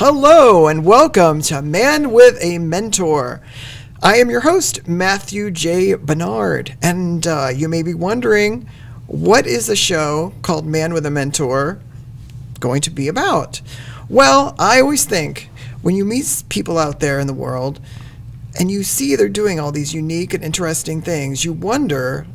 Hello and welcome to Man with a Mentor. I am your host, Matthew J. Barnard, and you may be wondering, what is a show called Man with a Mentor going to be about? Well, I always think when you meet people out there in the world and you see they're doing all these unique and interesting things, you wonder,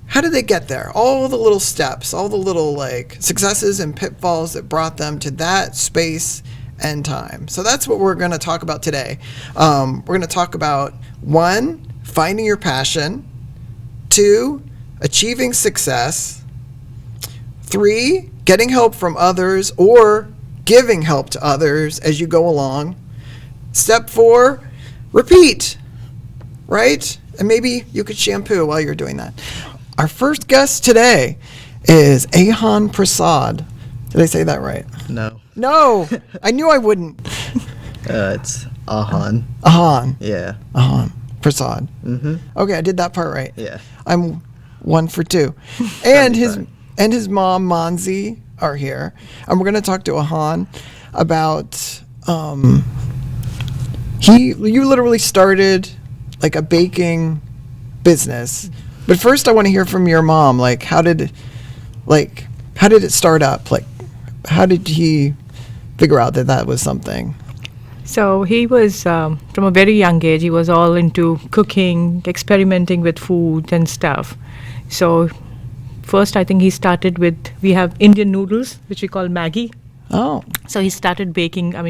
how did they get there? All the little steps, all the little successes and pitfalls that brought them to that space and time. So that's what we're going to talk about today. We're going to talk about 1, finding your passion, 2, achieving success, 3, getting help from others or giving help to others as you go along. Step 4, repeat, right? And maybe you could shampoo while you're doing that. Our first guest today is Ahan Prasad. Did I say that right? No, I knew I wouldn't. It's Ahan. Ahan. Yeah. Ahan Prasad. Mm-hmm. Okay, I did that part right. Yeah. I'm 1 for 2. And his mom, Manzi, are here. And we're going to talk to Ahan about, you literally started a baking business. But first I want to hear from your mom. How did it start up? How did he figure out that was something? So he was, from a very young age, he was all into cooking, experimenting with food and stuff. So first I think he started we have Indian noodles, which we call Maggi. Oh. So he started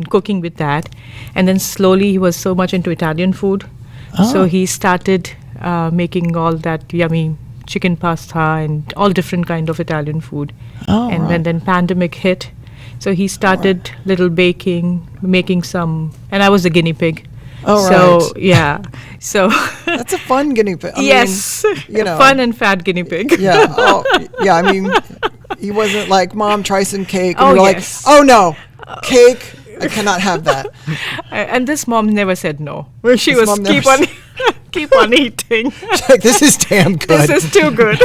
cooking with that. And then slowly he was so much into Italian food. Oh. So he started making all that yummy chicken pasta and all different kind of Italian food. Oh, and right. then pandemic hit. So he started little baking, making some, and I was the guinea pig. Oh, so, right. Yeah. So That's a fun guinea pig. yes. Fun and fat guinea pig. Yeah. Oh, yeah. He wasn't like, Mom, try some cake. And Oh, you're yes. like, oh no, cake. I cannot have that. And this mom never said no. She This was mom never keep on eating. She's like, this is damn good. This is too good.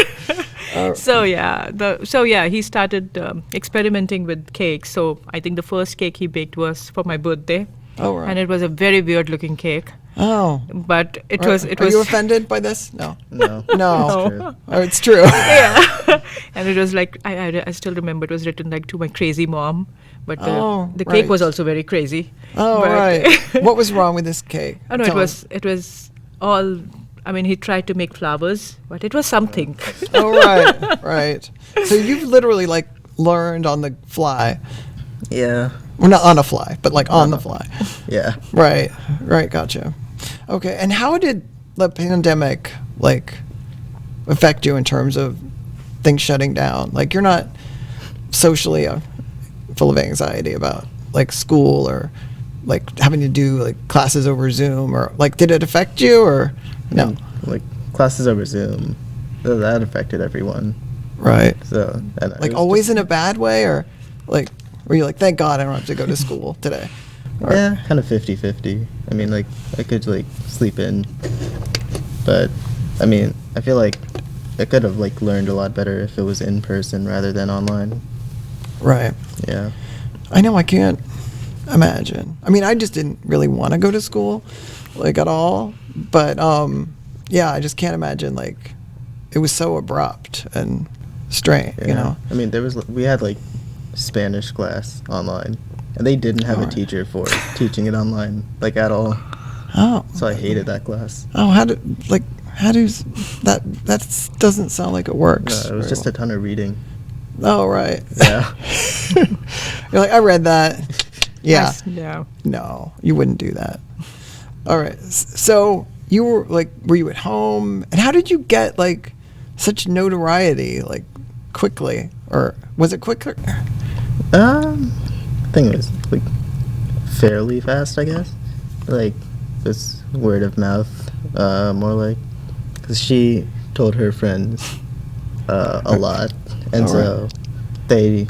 So he started experimenting with cake. So I think the first cake he baked was for my birthday. Oh, right. And it was a very weird looking cake. Oh. But it Right. was. Are you offended by this? No. No. No. Oh, it's true. Yeah. And it was I still remember it was written to my crazy mom. But the cake right. was also very crazy. Oh, But right. What was wrong with this cake? Oh no, Tell it was all. He tried to make flowers, but it was something. Oh, right. So you've literally learned on the fly. Yeah. Well, not on a fly, but on the fly. Yeah. Right, gotcha. Okay, and how did the pandemic affect you in terms of things shutting down? You're not socially full of anxiety about school or having to do classes over Zoom or did it affect you or no? Classes over Zoom, that affected everyone. Right. So and always in a bad way or were you thank God I don't have to go to school today? Or, yeah, kind of 50-50. I could sleep in, but I feel like I could have learned a lot better if it was in person rather than online. Right. Yeah. I know, I can't imagine. I just didn't really want to go to school, at all. But, yeah, I just can't imagine, it was so abrupt and strange, Yeah. We had, Spanish class online, and they didn't have a teacher for teaching it online, at all. Oh. So I hated that class. Oh, how does that doesn't sound like it works. No, it was just a ton of reading. Oh, right. Yeah. You're I read that. Yeah. No. No, you wouldn't do that. All right. So you were were you at home? And how did you get such notoriety quickly? Or was it quicker? I think it was fairly fast, I guess. This word of mouth, more because she told her friends a lot, and so they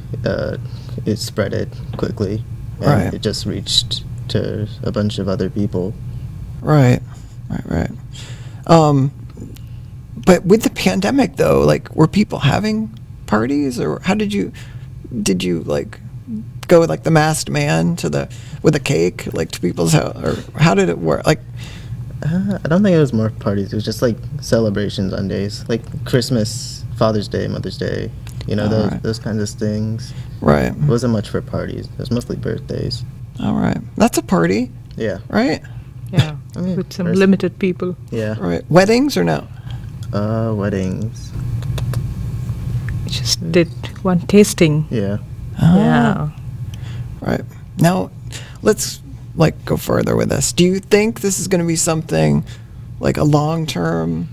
it spread it quickly, and it just reached to a bunch of other people. Right. But with the pandemic, though, were people having parties, or how did you go like the masked man with a cake, like to people's house, or how did it work? Like, I don't think it was more parties. It was just like celebrations on days, like Christmas, Father's Day, Mother's Day. You know, Alright. those kinds of things. right. It wasn't much for parties. It was mostly birthdays. All right. That's a party, Yeah. right? Yeah, I mean, with some first- limited people. Yeah. Right. Weddings or no? Weddings. Just did one tasting. Yeah. Yeah. Right. Now, let's like go further with this. Do you think this is going to be something like a long-term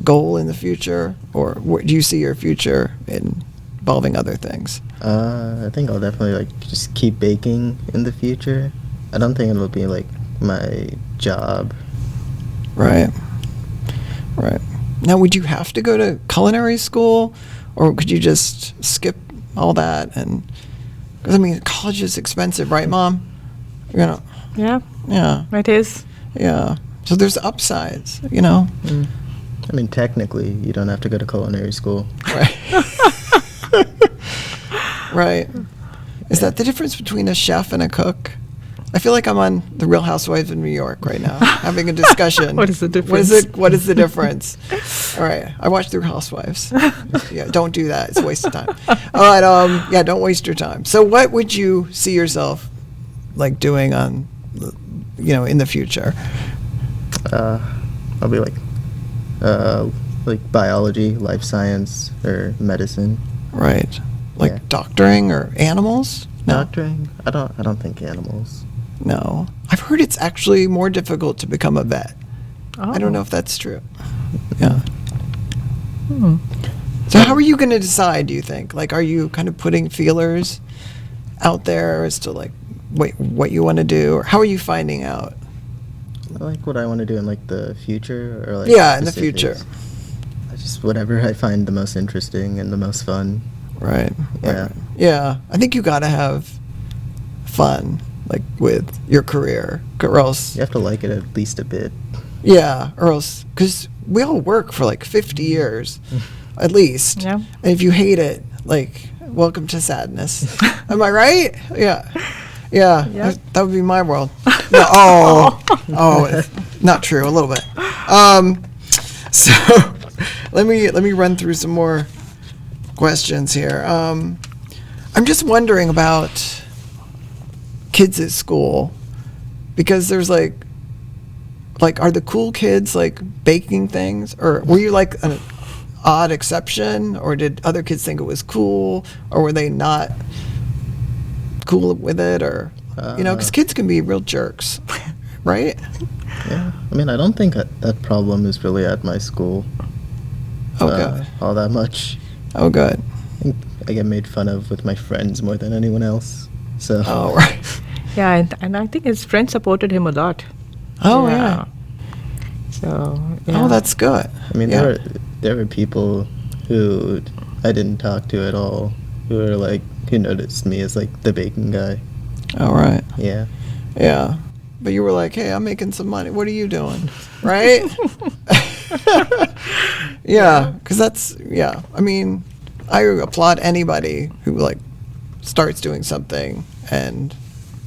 goal in the future, or do you see your future involving other things? I think I'll definitely like just keep baking in the future. I don't think it'll be like my job. Right. Right. Now, would you have to go to culinary school, or could you just skip all that? And because I mean, college is expensive, right, Mom? You know. Yeah, Yeah. it is. Yeah. So there's upsides, you know. I mean, technically, you don't have to go to culinary school. Right. Right. Is that the difference between a chef and a cook? I feel like I'm on The Real Housewives of New York right now, having a discussion. What is the difference? What is the difference? All right. I watched The Real Housewives. Yeah, don't do that. It's a waste of time. All right. Yeah, don't waste your time. So what would you see yourself like doing on, in the future? I'll be like biology, life science, or medicine. Right. Like Yeah. doctoring or animals? No. Doctoring? I don't think animals. No. I've heard it's actually more difficult to become a vet. I don't know Oh. if that's true. Yeah. Hmm. So how are you going to decide, do you think? Like, are you kind of putting feelers out there as to, like, what you want to do? Or how are you finding out? I like what I want to do in like the future, or like Yeah, in the future. specifics. Just whatever I find the most interesting and the most fun. Right. Yeah. Right. Yeah. I think you got to have fun, like, with your career, or else, You have to like it at least a bit. yeah, or else, because we all work for, like, 50 years, at least. Yeah. And if you hate it, like, welcome to sadness. Am I right? Yeah. Yeah. Yeah. That would be my world. No, it's not true. A little bit. So let me run through some more questions here. I'm just wondering about kids at school, because there's like are the cool kids like baking things, or were you like an odd exception, or did other kids think it was cool, or were they not cool with it, or because kids can be real jerks, right? Yeah. I mean, I don't think that problem is really at my school. Oh, good. All that much. Oh, good. I think I get made fun of with my friends more than anyone else. So. Oh, right. Yeah, and I think his friends supported him a lot. Oh, yeah. So. Yeah. Oh, that's good. I mean, Yeah. there were people who I didn't talk to at all who were like who noticed me as like the baking guy. All right. Yeah. Yeah. But you were like, hey, I'm making some money. What are you doing? Right? Yeah. Because that's, yeah. I mean, I applaud anybody who, like, starts doing something and,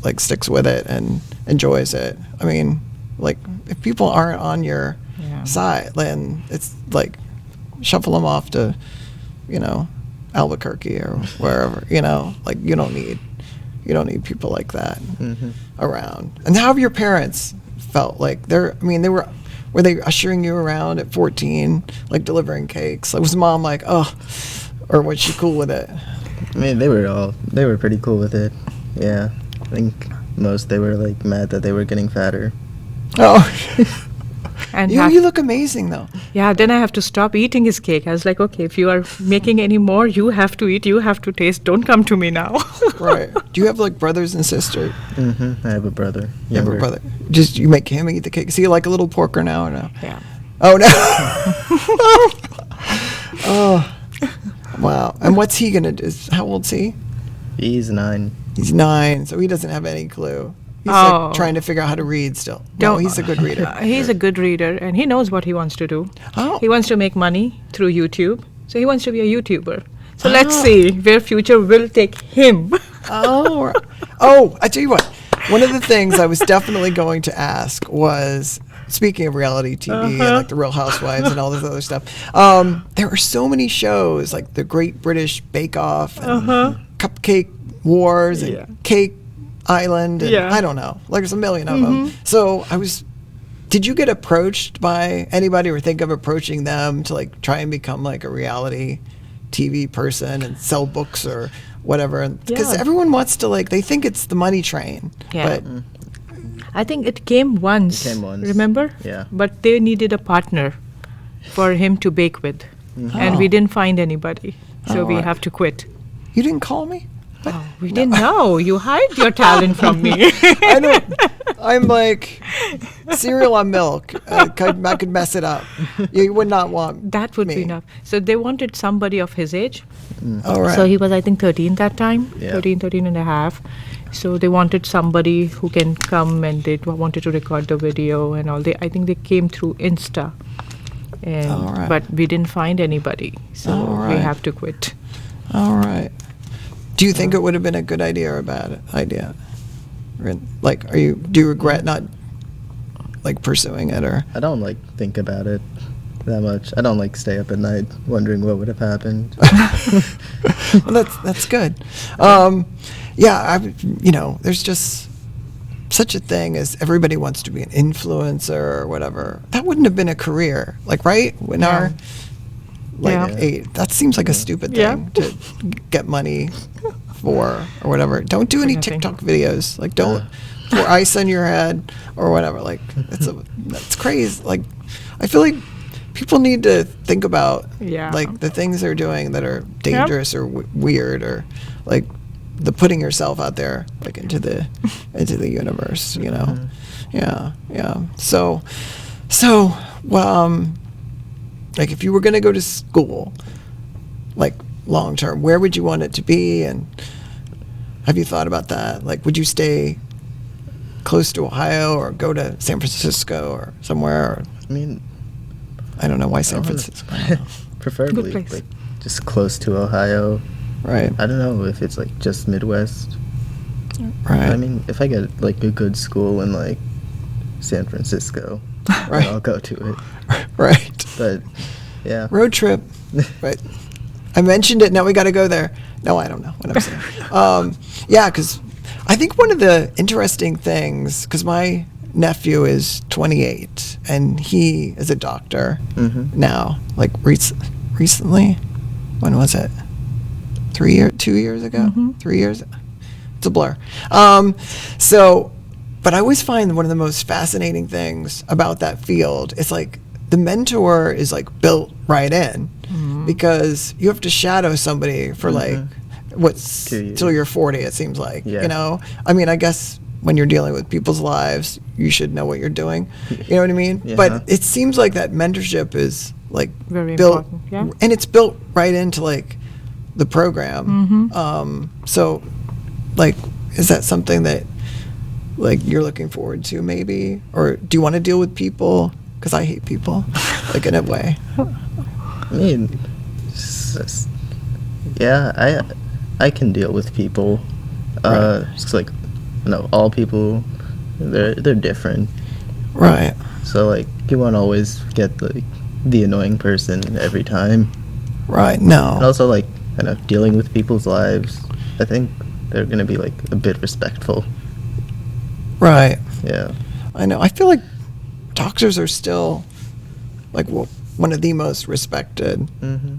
like, sticks with it and enjoys it. I mean, like, if people aren't on your Yeah. side, then it's, like, shuffle them off to, Albuquerque or wherever, like, you don't need people like that around. And how have your parents felt? Like were they ushering you around at 14, like delivering cakes? Like, was mom like, oh, or was she cool with it? I mean, they were pretty cool with it. Yeah. I think they were like mad that they were getting fatter. Oh, And you look amazing though. yeah, then I have to stop eating his cake. I was like, okay, if you are making any more, you have to eat, you have to taste. Don't come to me now. Right. Do you have like brothers and sisters? I have a brother. You have a brother. Just you make him eat the cake. Is he like a little porker now or no? Yeah. Oh no. Oh. Wow. And what's he gonna do? How old's he? He's 9. He's 9, so he doesn't have any clue. He's Oh. like trying to figure out how to read still. No, he's a good reader. He's a good reader, and he knows what he wants to do. Oh. He wants to make money through YouTube, so he wants to be a YouTuber. So let's Ah. see where future will take him. Oh, oh! I tell you what. One of the things I was definitely going to ask was, speaking of reality TV and like the Real Housewives and all this other stuff, there are so many shows like the Great British Bake Off and Cupcake Wars and Cake Island and I don't know, like there's a million of them. So did you get approached by anybody or think of approaching them to like try and become like a reality TV person and sell books or whatever? Because everyone wants to like, they think it's the money train. Yeah. But I think it came once. Remember? Yeah. But they needed a partner for him to bake with. And we didn't find anybody. So we have to quit. You didn't call me? Oh, we didn't know. You hide your talent from me. I know. I'm like cereal on milk. I could mess it up. You would not want that would me. be enough. So they wanted somebody of his age. All right. So he was, I think, 13 that time, Yeah. 13 and a half. So they wanted somebody who can come and they wanted to record the video and all. I think they came through Insta. And, But we didn't find anybody. So we have to quit. All right. Do you think it would have been a good idea or a bad idea? Like, do you regret not like pursuing it or? I don't like think about it that much. I don't like stay up at night wondering what would have happened. Well, that's good. There's just such a thing as everybody wants to be an influencer or whatever. That wouldn't have been a career, like, right? When our that seems like a stupid thing to get money for or whatever. Don't do any TikTok videos. Like, don't pour ice on your head or whatever. Like, that's crazy. Like, I feel like people need to think about like the things they're doing that are dangerous or weird, or like the putting yourself out there like into the universe, you know. So like if you were going to go to school like long term, where would you want it to be? And have you thought about that? Like, would you stay close to Ohio or go to San Francisco or somewhere? Or, I mean, I don't know why San Francisco. Preferably like just close to Ohio. Right. I don't know if it's like just Midwest. Right. I mean, if I get like a good school in like San Francisco, right, I'll go to it. Right. But yeah. Road trip. Right. I mentioned it. Now we got to go there. No, I don't know what I'm saying. Because I think one of the interesting things, because my nephew is 28 and he is a doctor now, like recently. When was it? 2 years ago? 3 years? It's a blur. But I always find one of the most fascinating things about that field is like the mentor is like built right in because you have to shadow somebody for like till you're 40, it seems like. Yeah. You know? I mean, I guess when you're dealing with people's lives, you should know what you're doing. You know what I mean? Yeah. But it seems like that mentorship is like very built, important. and it's built right into like the program. So like, is that something that like you're looking forward to maybe? Or do you want to deal with people? Because I hate people, like in a way. I mean, I can deal with people. It's like, all people, they're different. Right. So like, you won't always get like the annoying person every time. Right. No. And also like, dealing with people's lives, I think they're gonna be like a bit respectful. Right. Yeah. I know. I feel like doctors are still like one of the most respected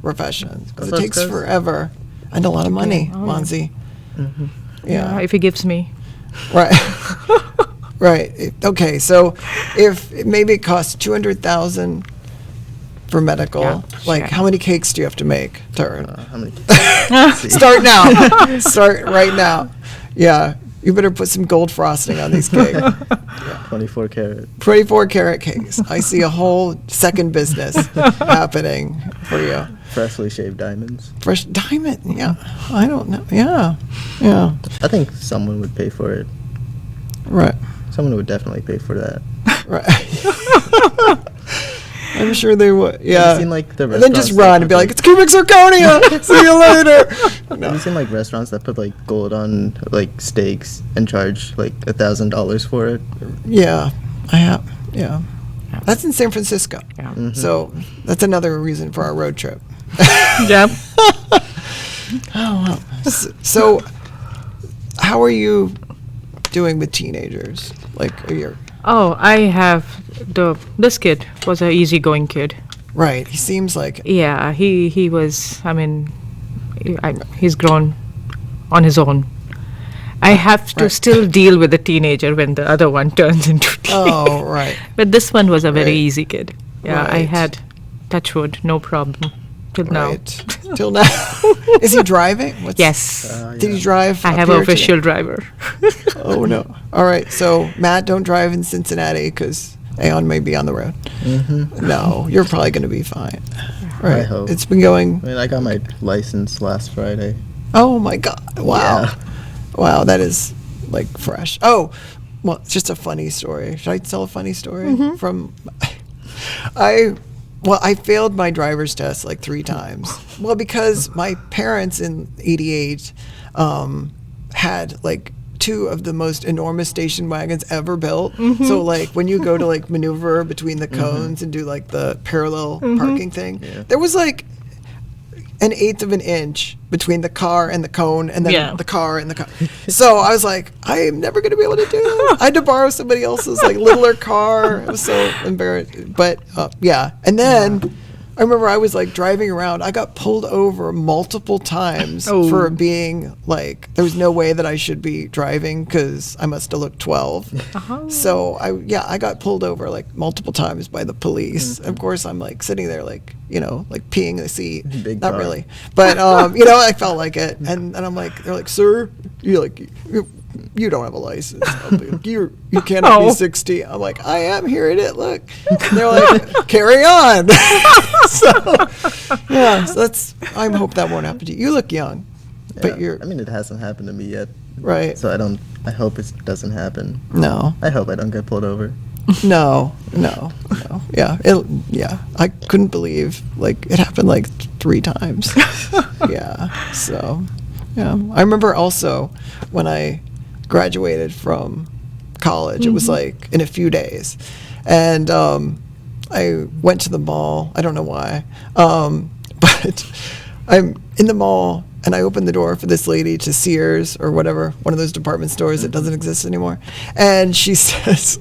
professions because it takes forever and a lot of money, Monzi. Yeah. If he gives me. Right. Right. Okay. So if maybe it costs $200,000 for medical, how many cakes do you have to make to earn? How many? Start now. Start right now. Yeah. You better put some gold frosting on these cakes. 24 karat. 24 karat cakes. I see a whole second business happening for you. Freshly shaved diamonds. Fresh diamond. Yeah. I don't know. Yeah. Yeah. I think someone would pay for it. Right. Someone would definitely pay for that. Right. I'm sure they would. Yeah. seen, like, the and then just restaurants run that and be put, like, like- it's cubic zirconia. See you later. Have you seen like restaurants that put like gold on like steaks and charge like $1,000 for it? Yeah, I have. Yeah. That's in San Francisco. Yeah. So that's another reason for our road trip. Yeah. Oh, wow. So, how are you doing with teenagers? Like, are you Oh, I have this kid was a easygoing kid. right? He seems like Yeah, he was. I mean, he's grown on his own. I have to Right. still deal with the teenager when the other one turns into teenager. oh, right, But this one was a very Right. easy kid. Yeah, I Right. had touchwood, no problem till now. right. Till now, is he driving? Yes, Did he drive? I up have here an today? official driver. Oh no! All right, so Matt, don't drive in Cincinnati because Ahan may be on the road. No, you're probably going to be fine. Right? hope. It's been going. I mean, I got my license last Friday. Oh my God! Wow, Yeah. wow, that is like fresh. Oh, well, it's just a funny story. Should I tell a funny story from? I failed my driver's test like 3 times. Well, because my parents in '88 had like 2 of the most enormous station wagons ever built. So like when you go to like maneuver between the cones and do like the parallel parking thing, Yeah. there was like an eighth of an inch between the car and the cone and then Yeah. the car and the car. So I was like, I am never going to be able to do this. I had to borrow somebody else's like littler car. It was so embarrassing. But yeah. And then I remember I was like driving around. I got pulled over multiple times Oh. for being like, there was no way that I should be driving because I must have looked 12. So I got pulled over like multiple times by the police. Of course, I'm like sitting there like, like peeing in the seat. Big Not car. really. But, I felt like it. And I'm like, they're like, sir, you don't have a license. I'm like, you cannot be Oh. 60. I'm like, I am. Here it is. Look. And they're like, carry on. so that's, I hope that won't happen to you. You look young, but Yeah. you're, I mean, it hasn't happened to me yet. right. So I hope it doesn't happen. No, I hope I don't get pulled over. no. Yeah. I couldn't believe, like, it happened like 3 times. Yeah. So, yeah. I remember also when I graduated from college, it was like in a few days. And I went to the mall. I don't know why. But I'm in the mall and I opened the door for this lady to Sears or whatever, one of those department stores that doesn't exist anymore. And she says,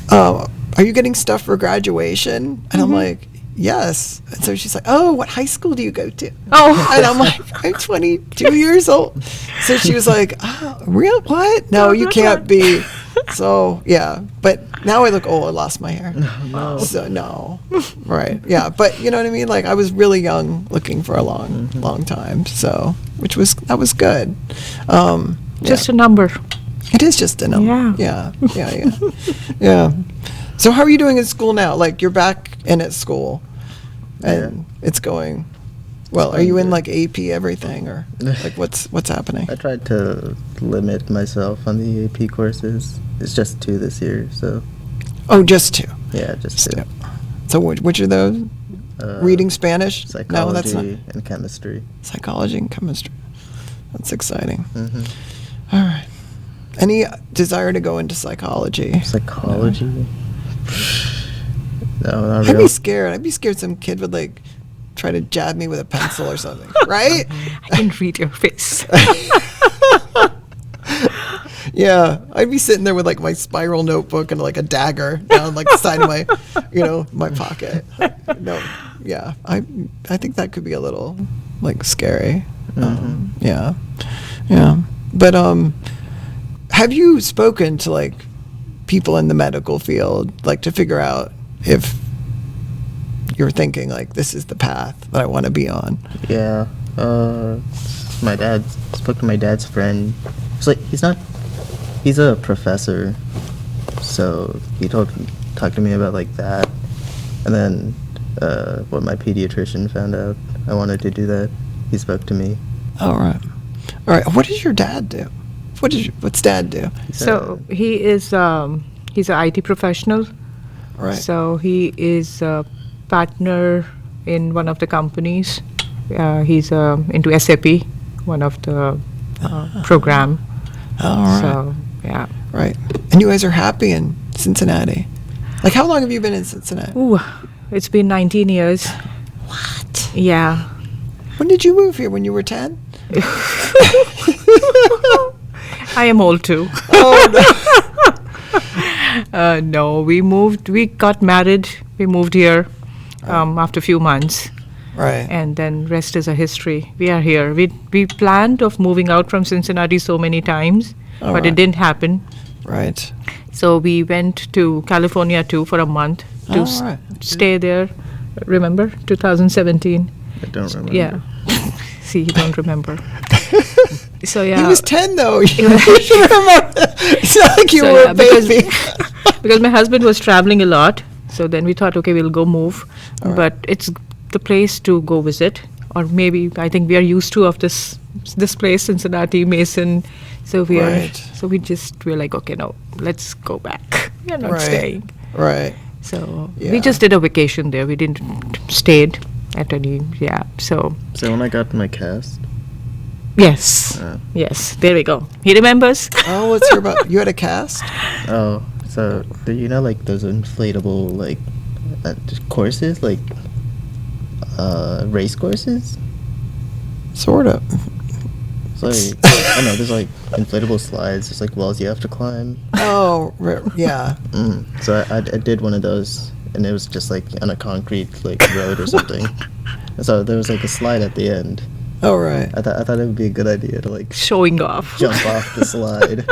are you getting stuff for graduation? And I'm like, yes. And so she's like, oh, what high school do you go to? Oh. And I'm like, I'm 22 years old. So she was like, oh, real? What? No, you can't be. So, yeah. But now I look old. I lost my hair. No. So, no. Right. Yeah. But you know what I mean? Like, I was really young looking for a long time. So, that was good. Just a number. It is just a number. Yeah. Yeah. So how are you doing in school now? Like you're back in at school, and it's going well. Are you in like AP everything, or like what's happening? I tried to limit myself on the AP courses. It's just 2 this year, so Oh, just 2. yeah, just 2. So which are those? Reading Spanish? Psychology No, that's not. and chemistry. Psychology and chemistry. That's exciting. hmm All right. Any desire to go into psychology? Psychology? No, not I'd really. be scared. I'd be scared some kid would like try to jab me with a pencil or something, right? I can read your face. Yeah, I'd be sitting there with like my spiral notebook and like a dagger down like the side of my, my pocket. No, yeah, I think that could be a little like scary. Yeah. But have you spoken to like people in the medical field, like to figure out if you're thinking like this is the path that I want to be on? Yeah. My dad spoke to my dad's friend. It's like he's a professor, so he talked to me about like that, and then when my pediatrician found out I wanted to do that, he spoke to me. All right. What does your dad do? What's dad do? He said, So he is He's an IT professional. Right. So he is a partner in one of the companies. He's into SAP, one of the program. All right. So yeah. Right. And you guys are happy in Cincinnati. Like, how long have you been in Cincinnati? Ooh, it's been 19 years. What? Yeah. When did you move here? When you were 10? I am old too. Oh, no. No, we got married, we moved here after a few months. Right. And then rest is a history. We are here. We planned of moving out from Cincinnati so many times, All but right. it didn't happen. Right. So we went to California too for a month to All right. stay there. Remember 2017? I don't remember. Yeah. See, you don't remember. So yeah. He was 10, though. You should remember. It's not like you So, were yeah, a baby. because my husband was traveling a lot, so then we thought, okay, we'll go move. All right. But it's the place to go visit, or maybe I think we are used to of this place, Cincinnati, Mason. So we're like, okay, no, let's go back. We're not Right. staying. Right. So Yeah. we just did a vacation there. We didn't stayed at any. Yeah. So So when I got my cast, yes, uh, yes. There we go. He remembers. Oh, let's hear about. You had a cast? oh, so you know, like those inflatable like courses, like race courses. Sort of. It's like I don't know. There's like inflatable slides. There's like walls you have to climb. Oh, yeah. So I did one of those, and it was just like on a concrete like road or something. And so there was like a slide at the end. Oh, right. I thought it would be a good idea to like Showing off. jump off the slide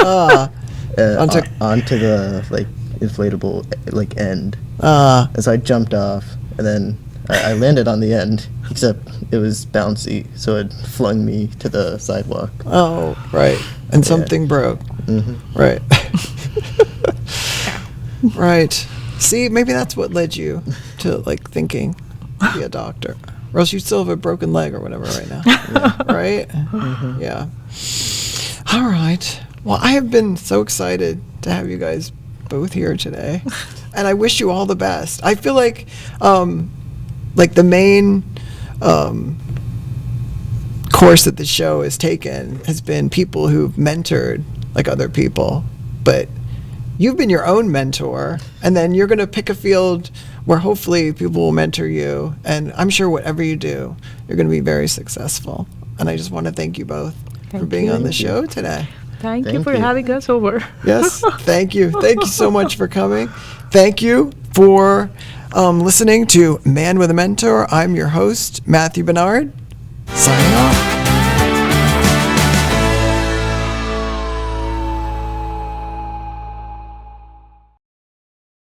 onto the like inflatable like end. And so I jumped off, and then I landed on the end, except it was bouncy, so it flung me to the sidewalk. Oh, right. And something broke. Hmm. Right. Right. See, maybe that's what led you to like thinking to be a doctor. Or else you'd still have a broken leg or whatever right now. Right? Mm-hmm. Yeah. All right. Well, I have been so excited to have you guys both here today. And I wish you all the best. I feel like the main course that the show has taken has been people who've mentored like other people, but you've been your own mentor, and then you're going to pick a field where hopefully people will mentor you, and I'm sure whatever you do, you're going to be very successful. And I just want to thank you both for Thank being you. on the show today. Thank you Thank for you. having us over. Yes, thank you. Thank you so much for coming. Thank you for listening to Man with a Mentor. I'm your host, Matthew Barnard, signing off.